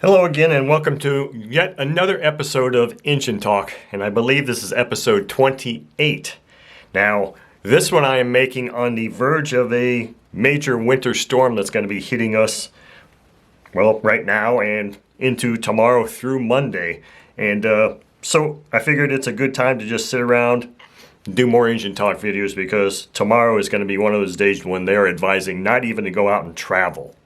Hello again and welcome to yet another episode of Engine Talk, and I believe this is episode 28. Now, this one I am making on the verge of a major winter storm that's going to be hitting us, well, right now and into tomorrow through Monday. And so I figured it's a good time to just sit around and do more Engine Talk videos because tomorrow is going to be one of those days when they're advising not even to go out and travel.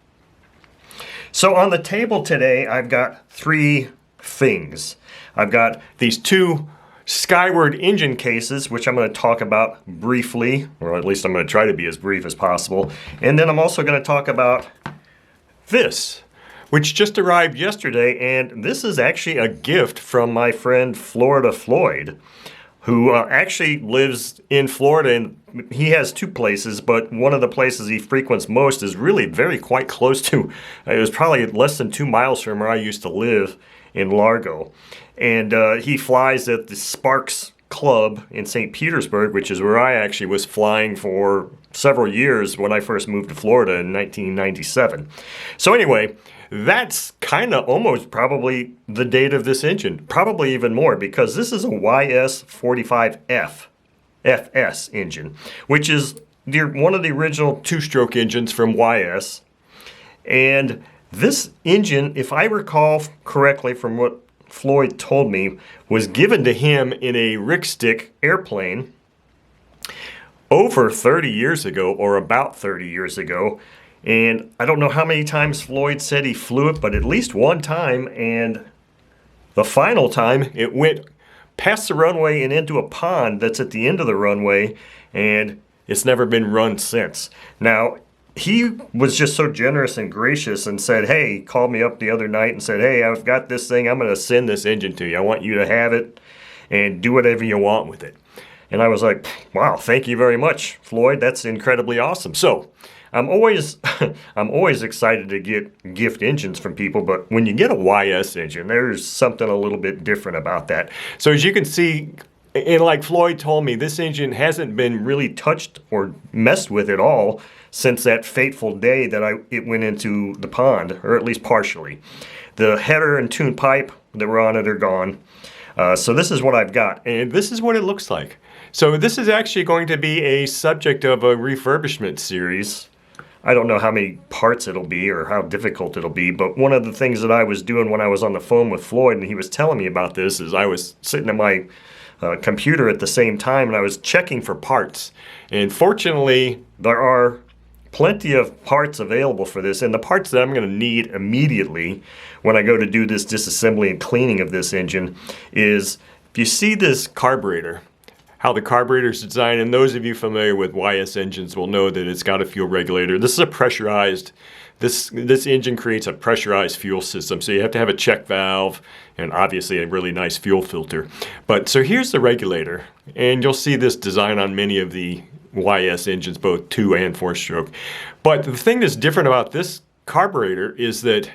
So on the table today, I've got three things. I've got these two Skyward engine cases, which I'm going to talk about briefly, or at least I'm going to try to be as brief as possible. And then I'm also going to talk about this, which just arrived yesterday, and this is actually a gift from my friend Florida Floyd, who actually lives in Florida, and he has two places, but one of the places he frequents most is really quite close to, it was probably less than 2 miles from where I used to live in Largo. And he flies at the Sparks Club in St. Petersburg, which is where I actually was flying for several years when I first moved to Florida in 1997. So anyway, that's kind of almost probably the date of this engine, probably even more, because this is a YS45F FS engine, which is one of the original two-stroke engines from YS. And this engine, if I recall correctly from what Floyd told me, was given to him in a Rickstick airplane over 30 years ago, or about 30 years ago. And I don't know how many times Floyd said he flew it, but at least one time, and the final time it went past the runway and into a pond that's at the end of the runway, and it's never been run since. Now, he was just so generous and gracious and said, hey, he called me up the other night and said, hey, I've got this thing, I'm going to send this engine to you. I want you to have it and do whatever you want with it. And I was like, wow, thank you very much, Floyd. That's incredibly awesome. So I'm always excited to get gift engines from people, but when you get a YS engine, there's something a little bit different about that. So as you can see, and like Floyd told me, this engine hasn't been really touched or messed with at all since that fateful day that it went into the pond, or at least partially. The header and tune pipe that were on it are gone. So this is what I've got, and this is what it looks like. So this is actually going to be a subject of a refurbishment series. I don't know how many parts it'll be or how difficult it'll be, but one of the things that I was doing when I was on the phone with Floyd and he was telling me about this is I was sitting at my computer at the same time and I was checking for parts. And fortunately, there are plenty of parts available for this, and the parts that I'm going to need immediately when I go to do this disassembly and cleaning of this engine is, if you see this carburetor, how the carburetor is designed, and those of you familiar with YS engines will know that it's got a fuel regulator. This is a pressurized, this engine creates a pressurized fuel system, so you have to have a check valve and obviously a really nice fuel filter. But so here's the regulator, and you'll see this design on many of the YS engines, both 2 and 4-stroke. But the thing that's different about this carburetor is that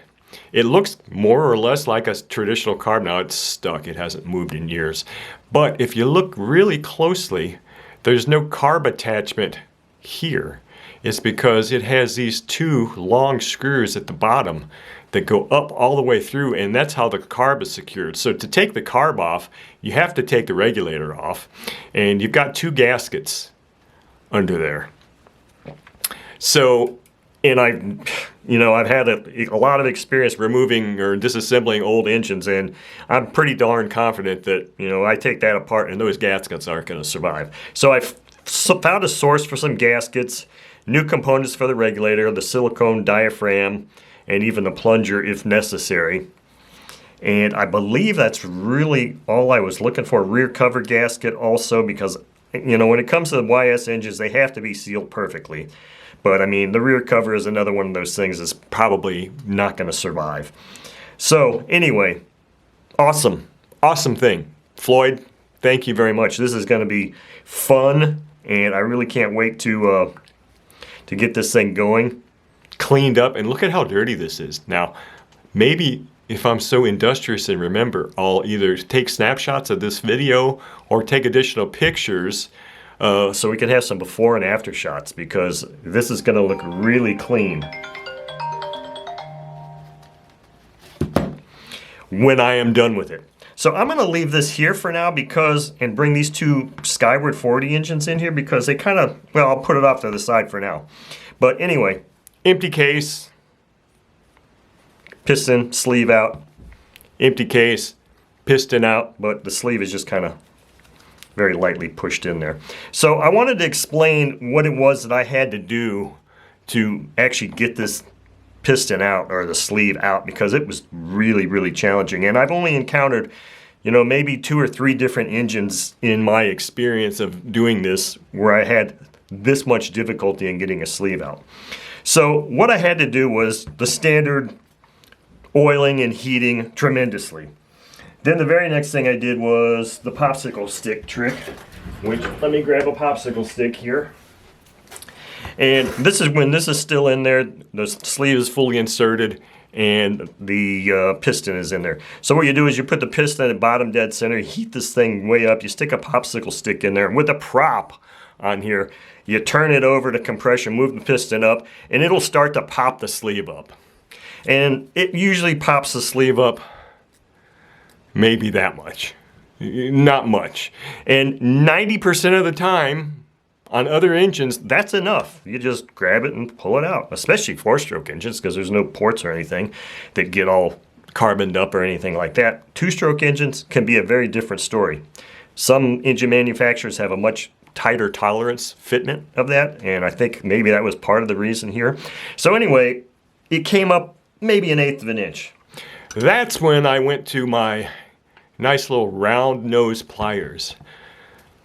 it looks more or less like a traditional carb. Now it's stuck, it hasn't moved in years. But if you look really closely, there's no carb attachment here. It's because it has these 2 long screws at the bottom that go up all the way through, and that's how the carb is secured. So to take the carb off, you have to take the regulator off, and you've got 2 gaskets under there. So, and I've had a lot of experience removing or disassembling old engines, and I'm pretty darn confident that, I take that apart and those gaskets aren't going to survive. So I've found a source for some gaskets, new components for the regulator, the silicone diaphragm, and even the plunger if necessary. And I believe that's really all I was looking for. Rear cover gasket also, because, when it comes to the YS engines, they have to be sealed perfectly. But I mean, the rear cover is another one of those things that's probably not going to survive. So anyway, awesome thing. Floyd, thank you very much. This is going to be fun, and I really can't wait to get this thing going, cleaned up, and look at how dirty this is. Now, maybe if I'm so industrious and remember, I'll either take snapshots of this video or take additional pictures so we can have some before and after shots, because this is going to look really clean. when I am done with it. So I'm going to leave this here for now and bring these two Skyward 40 engines in here because they kind of, well, I'll put it off to the side for now. But anyway, empty case, piston, sleeve out, empty case, piston out, but the sleeve is just kind of very lightly pushed in there. So I wanted to explain what it was that I had to do to actually get this piston out, or the sleeve out, because it was really, really challenging. And I've only encountered, maybe 2 or 3 different engines in my experience of doing this where I had this much difficulty in getting a sleeve out. So what I had to do was the standard oiling and heating tremendously. Then the very next thing I did was the popsicle stick trick, which, let me grab a popsicle stick here. And this is when this is still in there, the sleeve is fully inserted, and the piston is in there. So what you do is you put the piston at bottom dead center, you heat this thing way up, you stick a popsicle stick in there, and with a prop on here, you turn it over to compression, move the piston up, and it'll start to pop the sleeve up. And it usually pops the sleeve up maybe that much, not much. And 90% of the time, on other engines, that's enough. You just grab it and pull it out, especially 4-stroke engines, because there's no ports or anything that get all carboned up or anything like that. 2-stroke engines can be a very different story. Some engine manufacturers have a much tighter tolerance fitment of that, and I think maybe that was part of the reason here. So anyway, it came up maybe 1/8 of an inch. That's when I went to my nice little round nose pliers.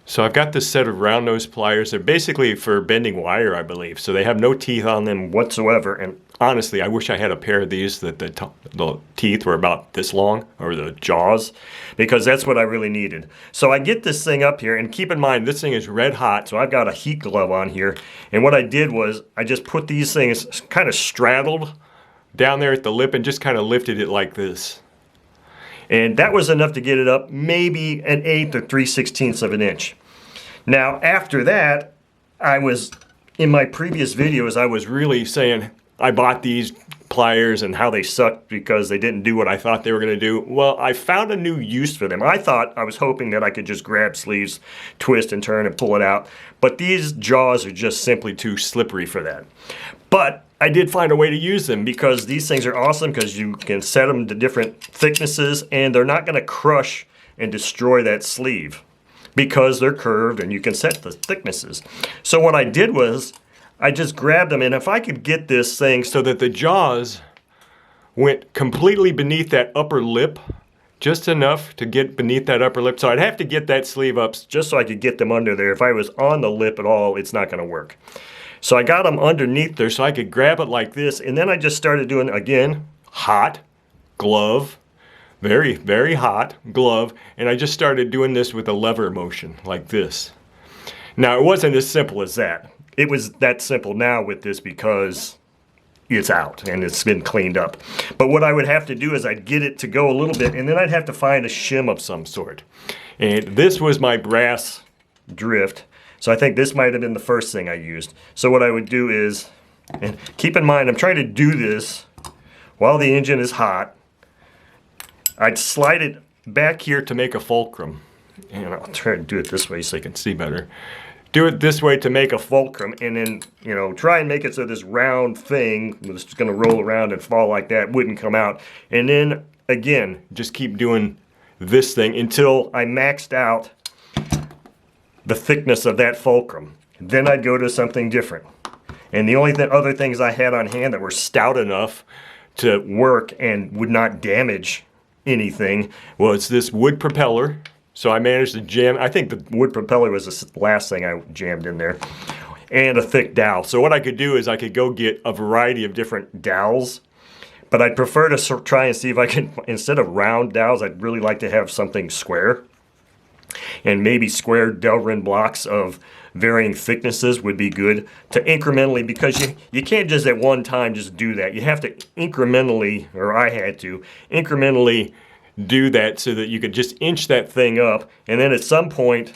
So I've got this set of round nose pliers. They're basically for bending wire, I believe. So they have no teeth on them whatsoever. And honestly, I wish I had a pair of these that the teeth were about this long, or the jaws, because that's what I really needed. So I get this thing up here, and keep in mind, this thing is red hot. So I've got a heat glove on here. And what I did was I just put these things kind of straddled down there at the lip and just kind of lifted it like this. And that was enough to get it up maybe 1/8 or 3/16 of an inch. Now after that, in my previous videos, I was really saying I bought these pliers and how they sucked because they didn't do what I thought they were going to do. Well, I found a new use for them. I was hoping that I could just grab sleeves, twist and turn and pull it out. But these jaws are just simply too slippery for that. But I did find a way to use them, because these things are awesome because you can set them to different thicknesses and they're not going to crush and destroy that sleeve because they're curved and you can set the thicknesses. So what I did was I just grabbed them, and if I could get this thing so that the jaws went completely beneath that upper lip, just enough to get beneath that upper lip. So I'd have to get that sleeve up just so I could get them under there. If I was on the lip at all, it's not going to work. So I got them underneath there so I could grab it like this, and then I just started doing, again, hot glove, very, very hot glove, and I just started doing this with a lever motion like this. Now, it wasn't as simple as that. It was that simple now with this because it's out and it's been cleaned up. But what I would have to do is I'd get it to go a little bit, and then I'd have to find a shim of some sort. And this was my brass drift. So I think this might have been the first thing I used. So what I would do is, and keep in mind, I'm trying to do this while the engine is hot. I'd slide it back here to make a fulcrum. And I'll try to do it this way so you can see better. Do it this way to make a fulcrum, and then, try and make it so this round thing that's going to roll around and fall like that wouldn't come out. And then, again, just keep doing this thing until I maxed out the thickness of that fulcrum. Then I'd go to something different. And the only other things I had on hand that were stout enough to work and would not damage anything was this wood propeller. So I managed to jam, I think the wood propeller was the last thing I jammed in there, and a thick dowel. So what I could do is I could go get a variety of different dowels, but I'd prefer to try and see if I can, instead of round dowels, I'd really like to have something square. And maybe square Delrin blocks of varying thicknesses would be good to incrementally, because you can't just at one time just do that. You have to incrementally, or I had to, incrementally do that so that you could just inch that thing up, and then at some point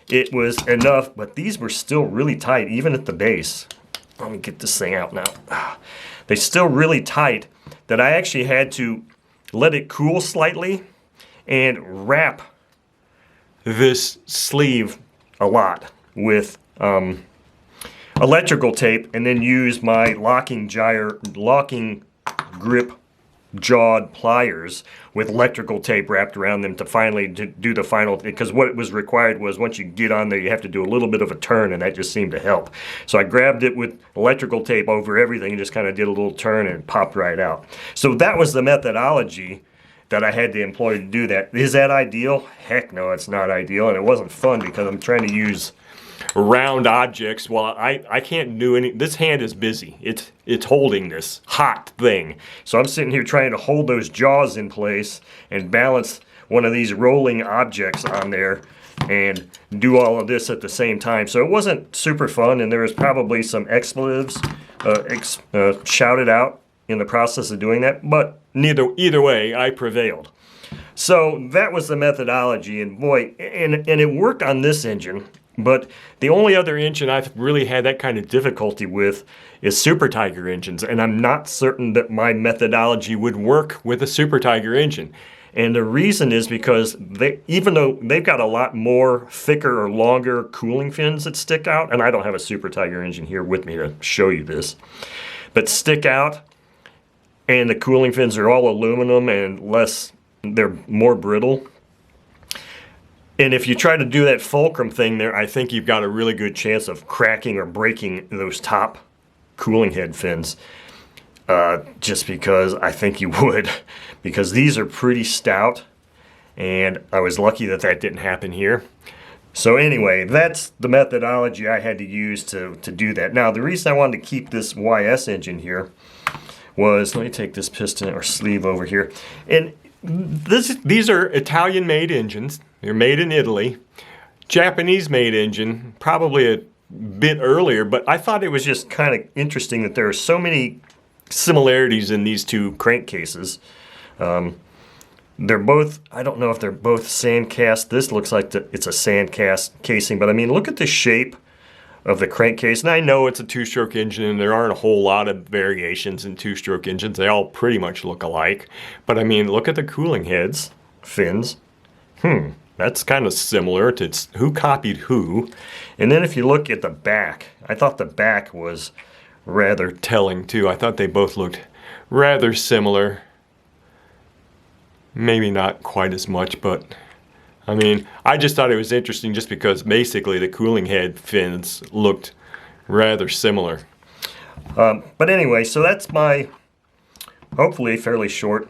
it was enough, but these were still really tight even at the base. Let me get this thing out now. They're still really tight that I actually had to let it cool slightly, and wrap this sleeve a lot with electrical tape, and then use my locking grip jawed pliers with electrical tape wrapped around them to finally do the final, because what was required was once you get on there you have to do a little bit of a turn, and that just seemed to help. So I grabbed it with electrical tape over everything and just kind of did a little turn and it popped right out. So that was the methodology that I had to employ to do that. Is that ideal? Heck no, it's not ideal, and it wasn't fun because I'm trying to use round objects. Well, I can't do any. This hand is busy. It's holding this hot thing. So I'm sitting here trying to hold those jaws in place and balance one of these rolling objects on there and do all of this at the same time. So it wasn't super fun, and there was probably some expletives shouted out in the process of doing that, but either way, I prevailed. So that was the methodology, and boy, and it worked on this engine. But the only other engine I've really had that kind of difficulty with is Super Tiger engines, and I'm not certain that my methodology would work with a Super Tiger engine. And the reason is because even though they've got a lot more thicker or longer cooling fins that stick out, and I don't have a Super Tiger engine here with me to show you this, but stick out, and the cooling fins are all aluminum and they're more brittle. And if you try to do that fulcrum thing there, I think you've got a really good chance of cracking or breaking those top cooling head fins. Just because I think you would. Because these are pretty stout. And I was lucky that didn't happen here. So anyway, that's the methodology I had to use to do that. Now, the reason I wanted to keep this YS engine here was, let me take this piston or sleeve over here. And these are Italian-made engines. They're made in Italy. Japanese-made engine, probably a bit earlier, but I thought it was just kind of interesting that there are so many similarities in these two crankcases. They're both, I don't know if they're both sand cast. This looks like it's a sand cast casing, but I mean, look at the shape of the crankcase. And I know it's a two-stroke engine, and there aren't a whole lot of variations in two-stroke engines. They all pretty much look alike. But I mean, look at the cooling heads, fins. That's kind of similar to who copied who. And then if you look at the back, I thought the back was rather telling too. I thought they both looked rather similar. Maybe not quite as much, but I mean, I just thought it was interesting just because basically the cooling head fins looked rather similar. But anyway, so that's my hopefully fairly short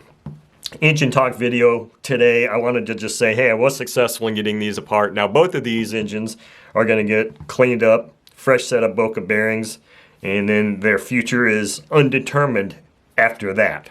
engine talk video today. I wanted to just say, hey, I was successful in getting these apart. Now, both of these engines are going to get cleaned up, fresh set of Boca bearings, and then their future is undetermined after that.